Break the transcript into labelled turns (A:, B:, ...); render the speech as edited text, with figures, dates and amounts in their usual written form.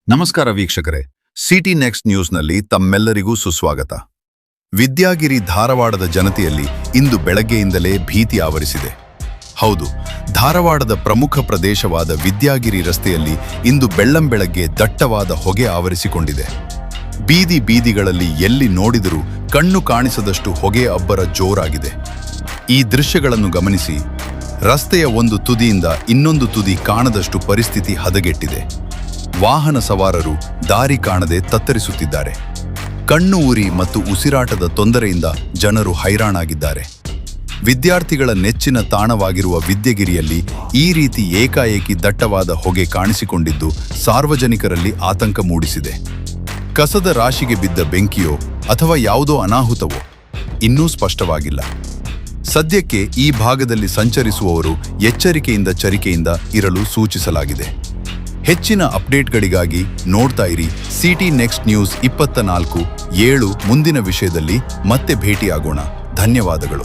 A: ನಮಸ್ಕಾರ ವೀಕ್ಷಕರೇ, city next ನ್ಯೂಸ್ನಲ್ಲಿ ತಮ್ಮೆಲ್ಲರಿಗೂ ಸುಸ್ವಾಗತ. ವಿದ್ಯಾಗಿರಿ ಧಾರವಾಡದ ಜನತೆಯಲ್ಲಿ ಇಂದು ಬೆಳಗ್ಗೆಯಿಂದಲೇ ಭೀತಿ ಆವರಿಸಿದೆ. ಹೌದು, ಧಾರವಾಡದ ಪ್ರಮುಖ ಪ್ರದೇಶವಾದ ವಿದ್ಯಾಗಿರಿ ರಸ್ತೆಯಲ್ಲಿ ಇಂದು ಬೆಳ್ಳಂಬೆಳಗ್ಗೆ ದಟ್ಟವಾದ ಹೊಗೆ ಆವರಿಸಿಕೊಂಡಿದೆ. ಬೀದಿ ಬೀದಿಗಳಲ್ಲಿ ಎಲ್ಲಿ ನೋಡಿದರೂ ಕಣ್ಣು ಕಾಣಿಸದಷ್ಟು ಹೊಗೆ ಅಬ್ಬರ ಜೋರಾಗಿದೆ. ಈ ದೃಶ್ಯಗಳನ್ನು ಗಮನಿಸಿ. ರಸ್ತೆಯ ಒಂದು ತುದಿಯಿಂದ ಇನ್ನೊಂದು ತುದಿ ಕಾಣದಷ್ಟು ಪರಿಸ್ಥಿತಿ ಹದಗೆಟ್ಟಿದೆ. ವಾಹನ ಸವಾರರು ದಾರಿ ಕಾಣದೆ ತತ್ತರಿಸುತ್ತಿದ್ದಾರೆ. ಕಣ್ಣು ಉರಿ ಮತ್ತು ಉಸಿರಾಟದ ತೊಂದರೆಯಿಂದ ಜನರು ಹೈರಾಣಾಗಿದ್ದಾರೆ. ವಿದ್ಯಾರ್ಥಿಗಳ ನೆಚ್ಚಿನ ತಾಣವಾಗಿರುವ ವಿದ್ಯಗಿರಿಯಲ್ಲಿ ಈ ರೀತಿ ಏಕಾಏಕಿ ದಟ್ಟವಾದ ಹೊಗೆ ಕಾಣಿಸಿಕೊಂಡಿದ್ದು ಸಾರ್ವಜನಿಕರಲ್ಲಿ ಆತಂಕ ಮೂಡಿಸಿದೆ. ಕಸದ ರಾಶಿಗೆ ಬಿದ್ದ ಬೆಂಕಿಯೋ ಅಥವಾ ಯಾವುದೋ ಅನಾಹುತವೋ ಇನ್ನೂ ಸ್ಪಷ್ಟವಾಗಿಲ್ಲ. ಸದ್ಯಕ್ಕೆ ಈ ಭಾಗದಲ್ಲಿ ಸಂಚರಿಸುವವರು ಎಚ್ಚರಿಕೆಯಿಂದ ಇರಲು ಸೂಚಿಸಲಾಗಿದೆ. ಹೆಚ್ಚಿನ ಅಪ್ಡೇಟ್ಗಳಿಗಾಗಿ ನೋಡ್ತಾ ಇರಿ ಸಿಟಿ ನೆಕ್ಸ್ಟ್ ನ್ಯೂಸ್ 24/7. ಮುಂದಿನ ವಿಷಯದಲ್ಲಿ ಮತ್ತೆ ಭೇಟಿಯಾಗೋಣ. ಧನ್ಯವಾದಗಳು.